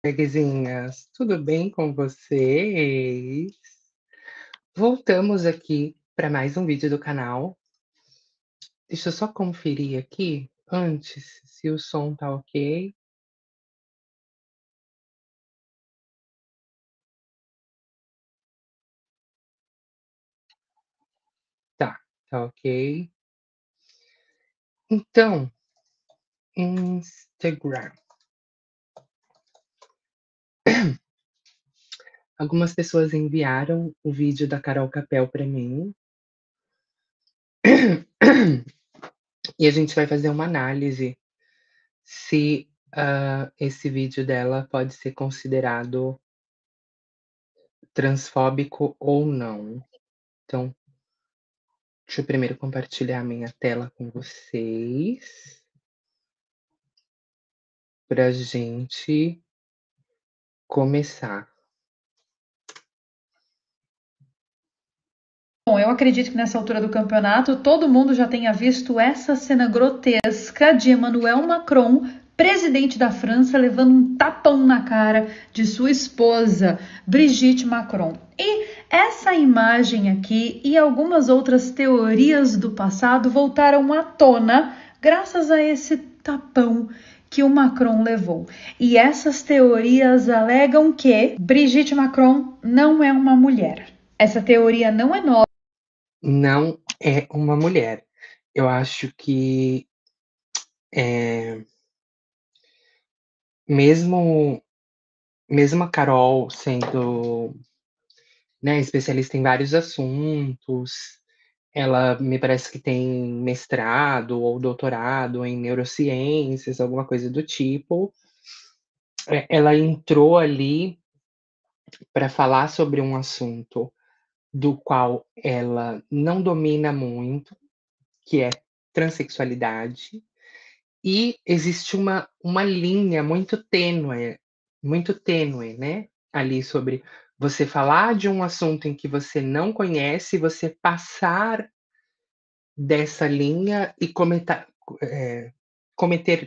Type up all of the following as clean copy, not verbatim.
Coleguinhas, tudo bem com vocês? Voltamos aqui para mais um vídeo do canal. Deixa eu só conferir aqui antes se o som tá ok. Tá ok. Então, Instagram. Algumas pessoas enviaram o vídeo da Carol Capel para mim. E a gente vai fazer uma análise se esse vídeo dela pode ser considerado transfóbico ou não. Então, deixa eu primeiro compartilhar minha tela com vocês, pra gente começar. Bom, eu acredito que nessa altura do campeonato todo mundo já tenha visto essa cena grotesca de Emmanuel Macron, presidente da França, levando um tapão na cara de sua esposa, Brigitte Macron. E essa imagem aqui e algumas outras teorias do passado voltaram à tona graças a esse tapão que o Macron levou. E essas teorias alegam que Brigitte Macron não é uma mulher. Essa teoria não é nova. Não é uma mulher. Eu acho que, mesmo mesmo a Carol sendo, né, especialista em vários assuntos, ela me parece que tem mestrado ou doutorado em neurociências, alguma coisa do tipo. Ela entrou ali para falar sobre um assunto do qual ela não domina muito, que é transexualidade, e existe uma linha muito tênue, né, ali sobre você falar de um assunto em que você não conhece, você passar dessa linha e cometer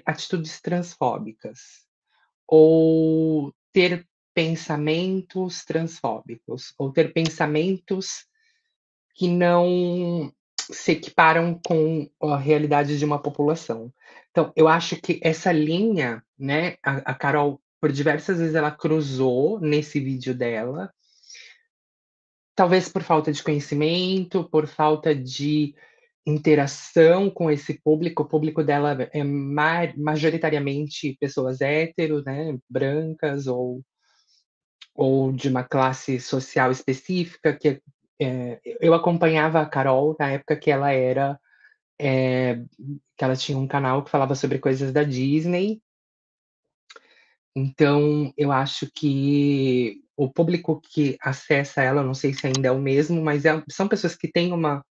atitudes transfóbicas, ou ter pensamentos transfóbicos, ou ter pensamentos que não se equiparam com a realidade de uma população. Então, eu acho que essa linha, né, a Carol, por diversas vezes, ela cruzou nesse vídeo dela, talvez por falta de conhecimento, por falta de interação com esse público. O público dela é majoritariamente pessoas hétero, né, brancas ou de uma classe social específica, eu acompanhava a Carol na época que ela era, que ela tinha um canal que falava sobre coisas da Disney. Então eu acho que o público que acessa ela, não sei se ainda é o mesmo, mas são pessoas que têm uma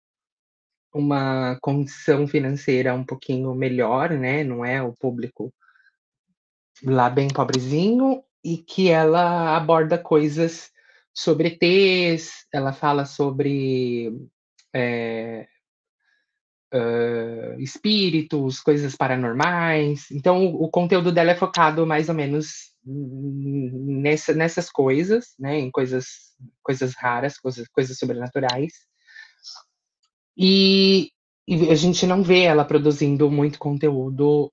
condição financeira um pouquinho melhor, né, não é o público lá bem pobrezinho, e que ela aborda coisas sobre ETs, ela fala sobre, eh, espíritos, coisas paranormais. Então o conteúdo dela é focado mais ou menos nessas coisas, né, em coisas raras, coisas sobrenaturais. E a gente não vê ela produzindo muito conteúdo,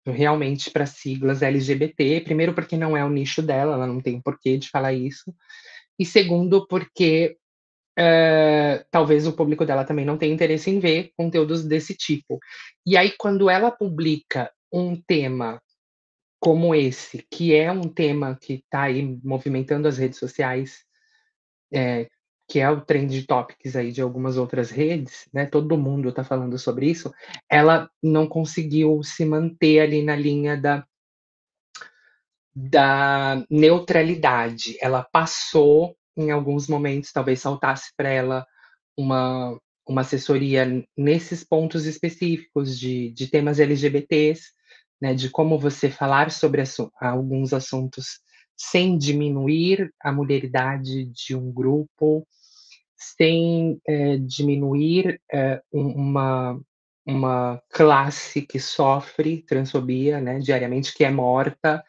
realmente para siglas LGBT, primeiro porque não é o nicho dela, ela não tem porquê de falar isso, e segundo porque, talvez o público dela também não tenha interesse em ver conteúdos desse tipo. E aí quando ela publica um tema como esse, que é um tema que está aí movimentando as redes sociais, é, que é o trend topics aí de algumas outras redes, né, todo mundo está falando sobre isso, ela não conseguiu se manter ali na linha da neutralidade. Ela passou em alguns momentos, talvez faltasse para ela uma uma assessoria nesses pontos específicos de temas LGBTs, né, de como você falar sobre alguns assuntos sem diminuir a mulheridade de um grupo, sem, diminuir, uma classe que sofre transfobia, né, diariamente, que é morta,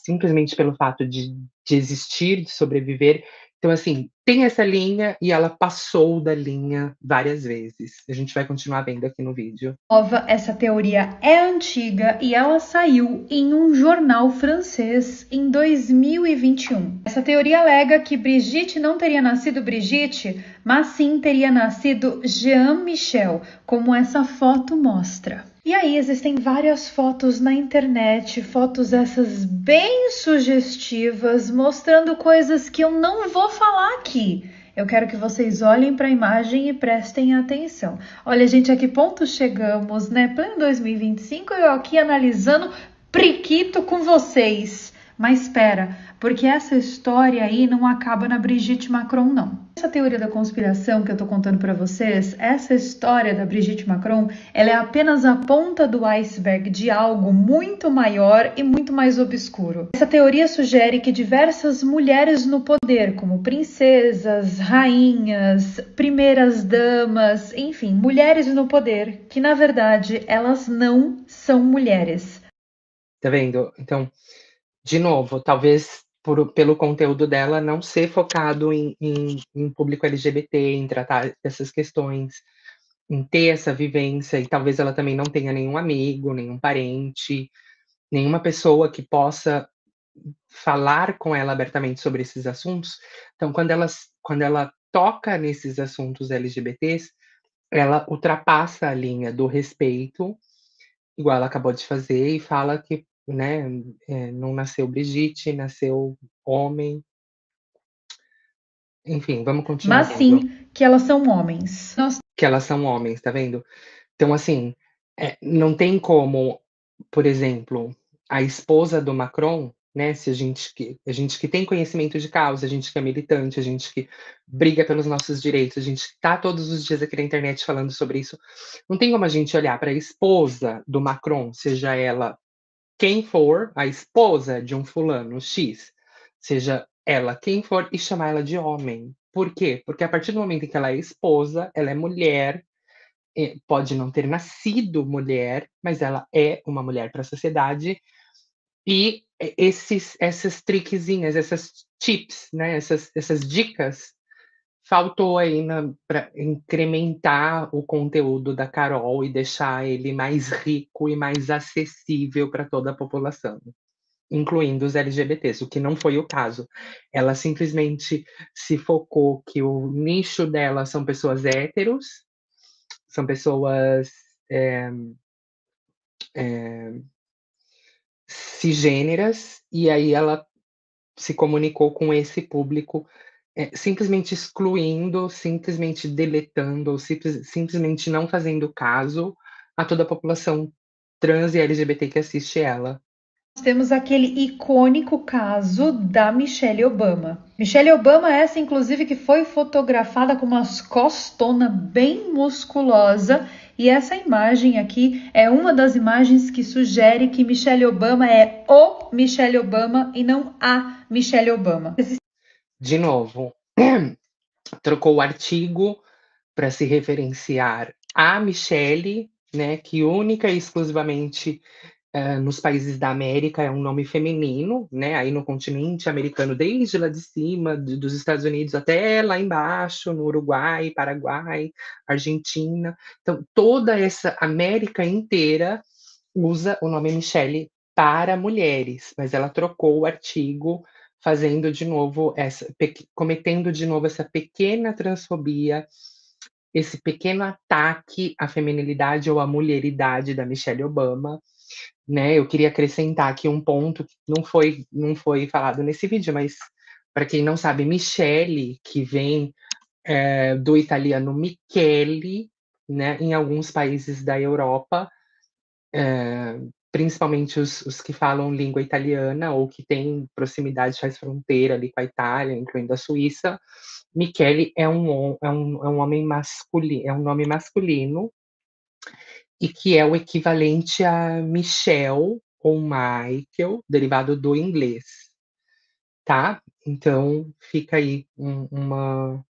simplesmente pelo fato de existir, de sobreviver. Então, assim, tem essa linha e ela passou da linha várias vezes. A gente vai continuar vendo aqui no vídeo. Essa teoria é antiga e ela saiu em um jornal francês em 2021. Essa teoria alega que Brigitte não teria nascido Brigitte, mas sim teria nascido Jean Michel, como essa foto mostra. E aí existem várias fotos na internet, fotos essas bem sugestivas, mostrando coisas que eu não vou falar aqui. Eu quero que vocês olhem para a imagem e prestem atenção. Olha, gente, a que ponto chegamos, né? Pleno 2025, eu aqui analisando priquito com vocês. Mas espera, porque essa história aí não acaba na Brigitte Macron, não. Essa teoria da conspiração que eu tô contando para vocês, essa história da Brigitte Macron, ela é apenas a ponta do iceberg de algo muito maior e muito mais obscuro. Essa teoria sugere que diversas mulheres no poder, como princesas, rainhas, primeiras damas, enfim, mulheres no poder, que na verdade elas não são mulheres. Tá vendo? Então, de novo, talvez pelo conteúdo dela não ser focado em público LGBT, em tratar dessas questões, em ter essa vivência, e talvez ela também não tenha nenhum amigo, nenhum parente, nenhuma pessoa que possa falar com ela abertamente sobre esses assuntos. Então, quando ela toca nesses assuntos LGBTs, ela ultrapassa a linha do respeito, igual ela acabou de fazer, e fala que, né, não nasceu Brigitte, nasceu homem. Enfim, vamos continuar Mas vendo. sim que elas são homens. Que elas são homens, tá vendo? Então, assim, não tem como, por exemplo, a esposa do Macron, né, se a gente que tem conhecimento de causa, a gente que é militante, a gente que briga pelos nossos direitos, a gente tá todos os dias aqui na internet falando sobre isso, não tem como a gente olhar para a esposa do Macron, seja ela quem for, a esposa de um fulano X, seja ela quem for, e chamar ela de homem. Por quê? Porque a partir do momento em que ela é esposa, ela é mulher, pode não ter nascido mulher, mas ela é uma mulher para a sociedade. E essas trickzinhas, essas tips, né, essas dicas, faltou aí para incrementar o conteúdo da Carol e deixar ele mais rico e mais acessível para toda a população, incluindo os LGBTs, o que não foi o caso. Ela simplesmente se focou que o nicho dela são pessoas héteros, são pessoas é, é, cisgêneras, e aí ela se comunicou com esse público, simplesmente excluindo, simplesmente deletando, ou simplesmente não fazendo caso a toda a população trans e LGBT que assiste ela. Nós temos aquele icônico caso da Michelle Obama. Michelle Obama, essa inclusive que foi fotografada com umas costona bem musculosa, e essa imagem aqui é uma das imagens que sugere que Michelle Obama é o Michelle Obama e não a Michelle Obama. De novo, trocou o artigo para se referenciar a Michelle, né, que única e exclusivamente nos países da América é um nome feminino, né? Aí no continente americano, desde lá de cima, dos Estados Unidos até lá embaixo, no Uruguai, Paraguai, Argentina. Então, toda essa América inteira usa o nome Michelle para mulheres, mas ela trocou o artigo, fazendo de novo cometendo de novo essa pequena transfobia, esse pequeno ataque à feminilidade ou à mulheridade da Michelle Obama, né? Eu queria acrescentar aqui um ponto que não foi falado nesse vídeo, mas para quem não sabe, Michele, que vem do italiano Michele, né? Em alguns países da Europa, principalmente os que falam língua italiana ou que têm proximidade, faz fronteira ali com a Itália, incluindo a Suíça, Michele é um homem masculino, é um nome masculino, e que é o equivalente a Michel ou Michael, derivado do inglês, tá? Então fica aí uma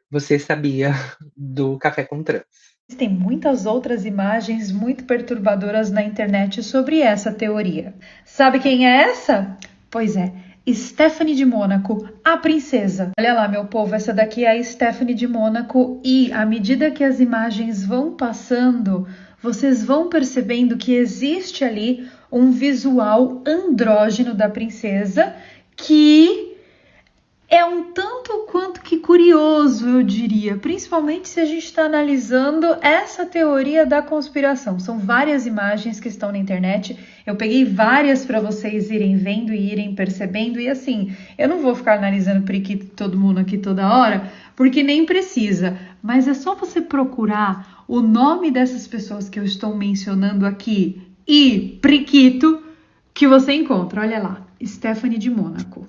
você sabia do Café com Trans. Existem muitas outras imagens muito perturbadoras na internet sobre essa teoria. Sabe quem é essa? Pois é, Stephanie de Mônaco, a princesa. Olha lá, meu povo, essa daqui é a Stephanie de Mônaco e à medida que as imagens vão passando, vocês vão percebendo que existe ali um visual andrógeno da princesa que é um tanto quanto que curioso, eu diria, principalmente se a gente está analisando essa teoria da conspiração. São várias imagens que estão na internet, eu peguei várias para vocês irem vendo e irem percebendo, e assim, eu não vou ficar analisando periquito de todo mundo aqui toda hora, porque nem precisa, mas é só você procurar o nome dessas pessoas que eu estou mencionando aqui e periquito que você encontra. Olha lá, Stephanie de Mônaco.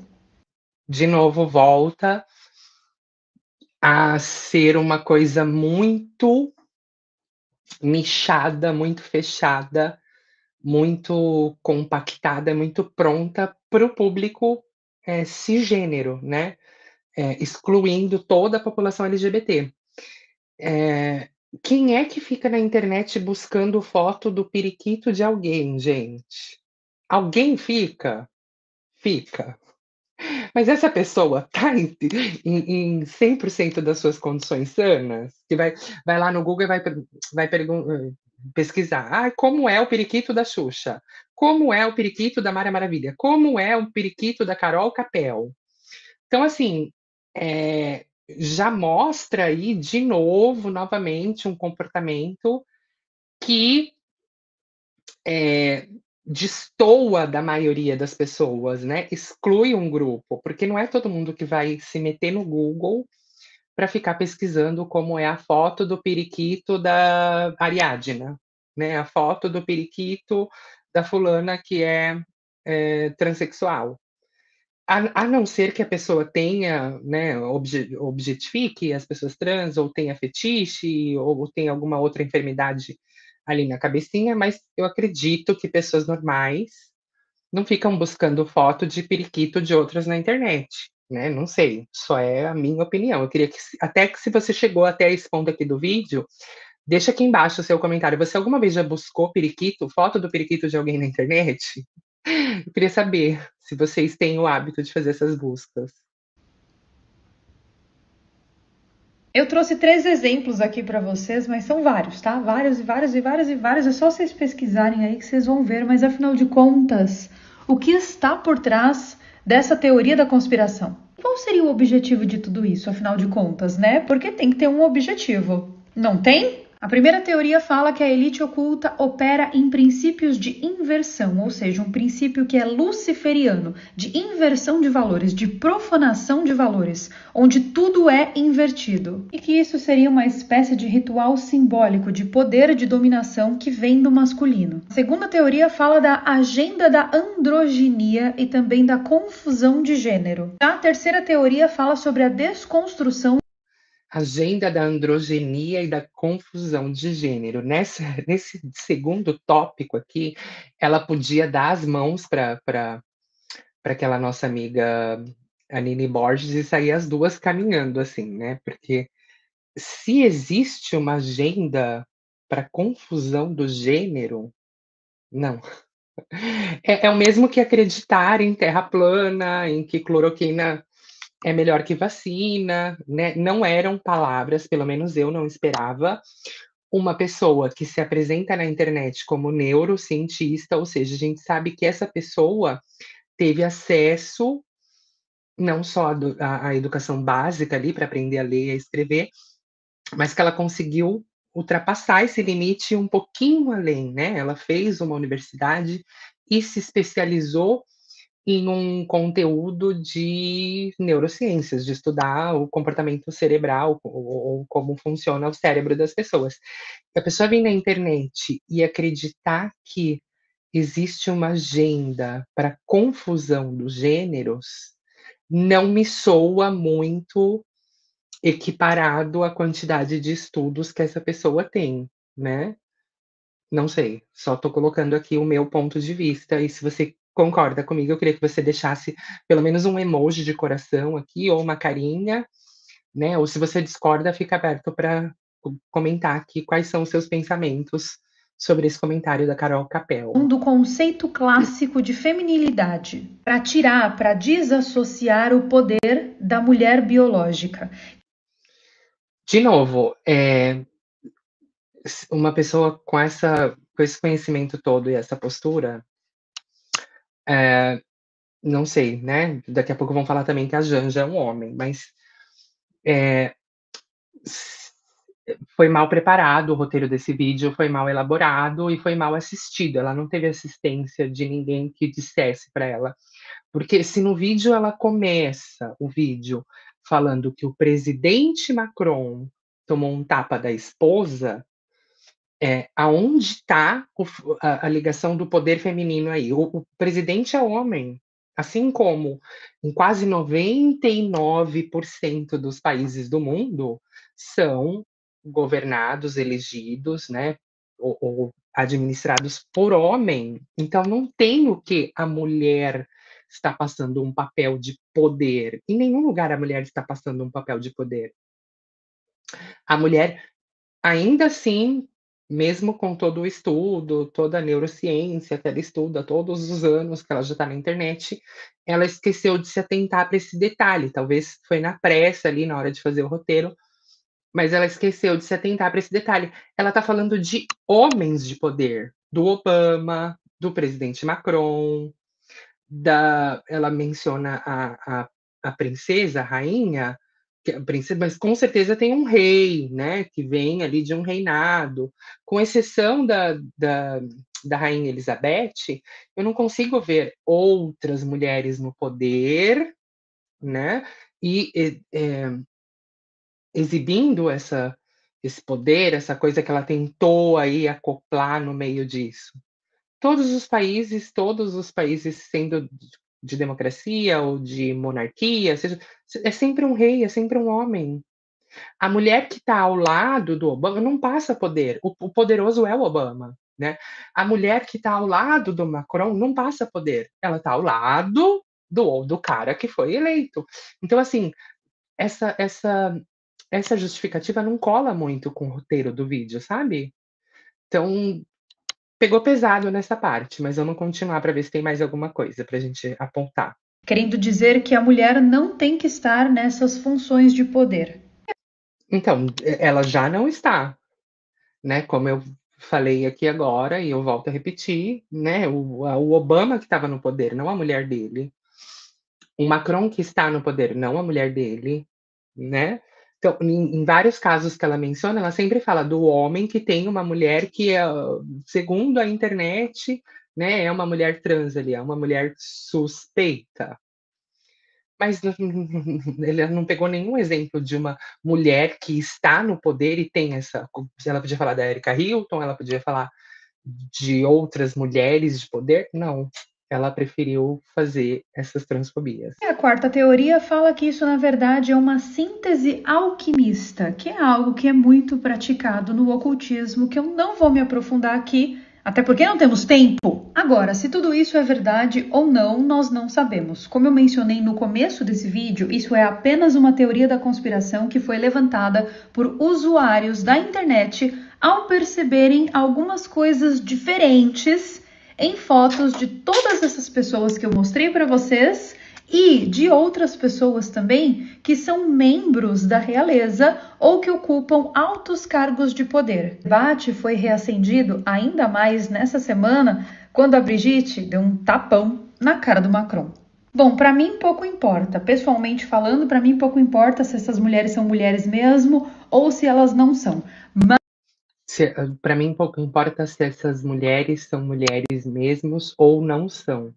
De novo, volta a ser uma coisa muito nichada, muito fechada, muito compactada, muito pronta para o público cisgênero, né? Excluindo toda a população LGBT. Quem é que fica na internet buscando foto do periquito de alguém, gente? Alguém fica? Fica. Mas essa pessoa tá em 100% das suas condições sanas? Que vai lá no Google e vai pesquisar: "Ai, como é o periquito da Xuxa? Como é o periquito da Mara Maravilha? Como é o periquito da Carol Capel?". Então, assim, já mostra aí, de novo, novamente, um comportamento que destoa da maioria das pessoas, né? Exclui um grupo, porque não é todo mundo que vai se meter no Google para ficar pesquisando como é a foto do periquito da Ariadna, né? A foto do periquito da fulana que é transexual. A não ser que a pessoa tenha, né, objetifique as pessoas trans, ou tenha fetiche, ou tenha alguma outra enfermidade ali na cabecinha, mas eu acredito que pessoas normais não ficam buscando foto de periquito de outras na internet, né? Não sei, só é a minha opinião. Eu queria que, até que se você chegou até esse ponto aqui do vídeo, deixa aqui embaixo o seu comentário. Você alguma vez já buscou periquito, foto do periquito de alguém na internet? Eu queria saber se vocês têm o hábito de fazer essas buscas. Eu trouxe 3 exemplos aqui para vocês, mas são vários, tá? Vários e vários e vários e vários. É só vocês pesquisarem aí que vocês vão ver. Mas afinal de contas, o que está por trás dessa teoria da conspiração? Qual seria o objetivo de tudo isso, afinal de contas, né? Porque tem que ter um objetivo. Não tem? A primeira teoria fala que a elite oculta opera em princípios de inversão, ou seja, um princípio que é luciferiano, de inversão de valores, de profanação de valores, onde tudo é invertido. E que isso seria uma espécie de ritual simbólico de poder de dominação que vem do masculino. A segunda teoria fala da agenda da androginia e também da confusão de gênero. Já a terceira teoria fala sobre a desconstrução Agenda da androgenia e da confusão de gênero. Nesse segundo tópico aqui, ela podia dar as mãos para aquela nossa amiga Aline Borges e sair as duas caminhando, assim, né? Porque se existe uma agenda para confusão do gênero, não. É o mesmo que acreditar em terra plana, em que cloroquina é melhor que vacina, né? Não eram palavras, pelo menos eu não esperava, uma pessoa que se apresenta na internet como neurocientista, ou seja, a gente sabe que essa pessoa teve acesso não só à educação básica ali para aprender a ler e a escrever, mas que ela conseguiu ultrapassar esse limite um pouquinho além, né? Ela fez uma universidade e se especializou em um conteúdo de neurociências, de estudar o comportamento cerebral ou como funciona o cérebro das pessoas. A pessoa vem na internet e acreditar que existe uma agenda para confusão dos gêneros, não me soa muito equiparado à quantidade de estudos que essa pessoa tem, né? Não sei, só estou colocando aqui o meu ponto de vista, e se você concorda comigo, eu queria que você deixasse pelo menos um emoji de coração aqui, ou uma carinha, né? Ou se você discorda, fica aberto para comentar aqui quais são os seus pensamentos sobre esse comentário da Carol Capel. Do conceito clássico de feminilidade, para tirar, para desassociar o poder da mulher biológica. De novo, uma pessoa com esse conhecimento todo e essa postura, não sei, né? Daqui a pouco vão falar também que a Janja é um homem, mas foi mal preparado o roteiro desse vídeo, foi mal elaborado e foi mal assistido. Ela não teve assistência de ninguém que dissesse para ela. Porque se no vídeo ela começa o vídeo falando que o presidente Macron tomou um tapa da esposa, aonde está a ligação do poder feminino aí? O presidente é homem, assim como em quase 99% dos países do mundo são governados, elegidos, né, ou administrados por homem. Então não tem o que a mulher está passando um papel de poder. Em nenhum lugar a mulher está passando um papel de poder. A mulher, ainda assim, mesmo com todo o estudo, toda a neurociência que ela estuda todos os anos que ela já está na internet, ela esqueceu de se atentar para esse detalhe. Talvez foi na pressa ali, na hora de fazer o roteiro, mas ela esqueceu de se atentar para esse detalhe. Ela está falando de homens de poder, do Obama, do presidente Macron, ela menciona a princesa, a rainha, que a princesa, mas com certeza tem um rei, né, que vem ali de um reinado. Com exceção da rainha Elizabeth, eu não consigo ver outras mulheres no poder, né, e exibindo esse poder, essa coisa que ela tentou aí acoplar no meio disso. Todos os países sendo de democracia ou de monarquia, seja, é sempre um rei, é sempre um homem. A mulher que está ao lado do Obama não passa poder, o poderoso é o Obama, né. A mulher que está ao lado do Macron não passa poder, ela está ao lado do cara que foi eleito. Então, assim, essa essa essa justificativa não cola muito com o roteiro do vídeo, sabe. Então, pegou pesado nessa parte, mas vamos continuar para ver se tem mais alguma coisa pra gente apontar. Querendo dizer que a mulher não tem que estar nessas funções de poder. Então, ela já não está, né, como eu falei aqui agora e eu volto a repetir, né, o Obama que estava no poder, não a mulher dele. O Macron que está no poder, não a mulher dele, né. Então, em vários casos que ela menciona, ela sempre fala do homem que tem uma mulher que é, segundo a internet, né, é uma mulher trans ali, é uma mulher suspeita. Mas ele não pegou nenhum exemplo de uma mulher que está no poder e tem ela podia falar da Erika Hilton, ela podia falar de outras mulheres de poder, não, ela preferiu fazer essas transfobias. E a quarta teoria fala que isso, na verdade, é uma síntese alquimista, que é algo que é muito praticado no ocultismo, que eu não vou me aprofundar aqui, até porque não temos tempo. Agora, se tudo isso é verdade ou não, nós não sabemos. Como eu mencionei no começo desse vídeo, isso é apenas uma teoria da conspiração que foi levantada por usuários da internet ao perceberem algumas coisas diferentes em fotos de todas essas pessoas que eu mostrei para vocês e de outras pessoas também que são membros da realeza ou que ocupam altos cargos de poder. O debate foi reacendido ainda mais nessa semana, quando a Brigitte deu um tapão na cara do Macron. Bom, para mim pouco importa, pessoalmente falando, para mim pouco importa se essas mulheres são mulheres mesmo ou se elas não são. Para mim pouco importa se essas mulheres são mulheres mesmos ou não são.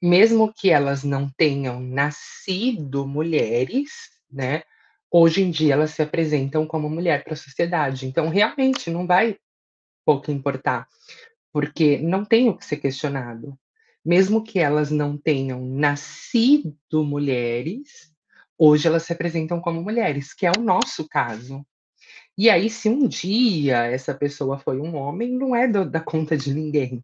Mesmo que elas não tenham nascido mulheres, né, hoje em dia elas se apresentam como mulher para a sociedade, então realmente não vai pouco importar, porque não tem o que ser questionado. Mesmo que elas não tenham nascido mulheres, hoje elas se apresentam como mulheres, que é o nosso caso. E aí, se um dia essa pessoa foi um homem, não é da conta de ninguém,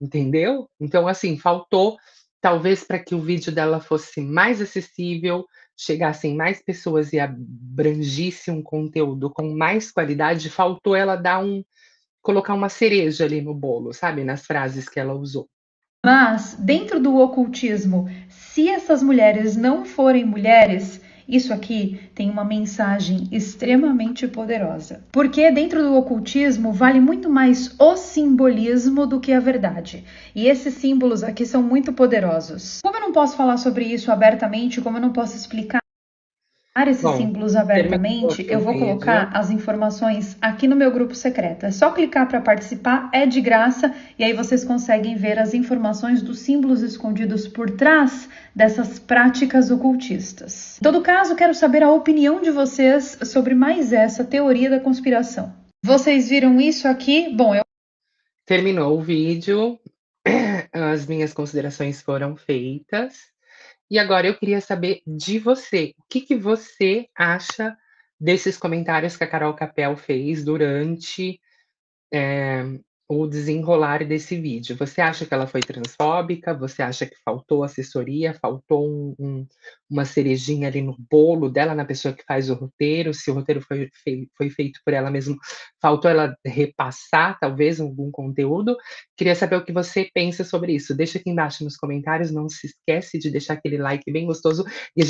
entendeu? Então, assim, faltou, talvez para que o vídeo dela fosse mais acessível, chegassem mais pessoas e abrangisse um conteúdo com mais qualidade, faltou ela dar colocar uma cereja ali no bolo, sabe, nas frases que ela usou. Mas, dentro do ocultismo, se essas mulheres não forem mulheres, isso aqui tem uma mensagem extremamente poderosa. Porque dentro do ocultismo vale muito mais o simbolismo do que a verdade. E esses símbolos aqui são muito poderosos. Como eu não posso falar sobre isso abertamente, como eu não posso explicar esses Bom, símbolos terminou abertamente, aqui eu o vou colocar vídeo. as informações aqui no meu grupo secreto. É só clicar para participar, é de graça, e aí vocês conseguem ver as informações dos símbolos escondidos por trás dessas práticas ocultistas. Em todo caso, quero saber a opinião de vocês sobre mais essa teoria da conspiração. Vocês viram isso aqui? Bom, eu Terminou o vídeo, as minhas considerações foram feitas, e agora eu queria saber de você, o que que você acha desses comentários que a Carol Capel fez durante o desenrolar desse vídeo. Você acha que ela foi transfóbica? Você acha que faltou assessoria, faltou uma cerejinha ali no bolo dela, na pessoa que faz o roteiro? Se o roteiro foi feito por ela mesma, faltou ela repassar talvez algum conteúdo? Queria saber o que você pensa sobre isso. Deixa aqui embaixo nos comentários, não se esquece de deixar aquele like bem gostoso e a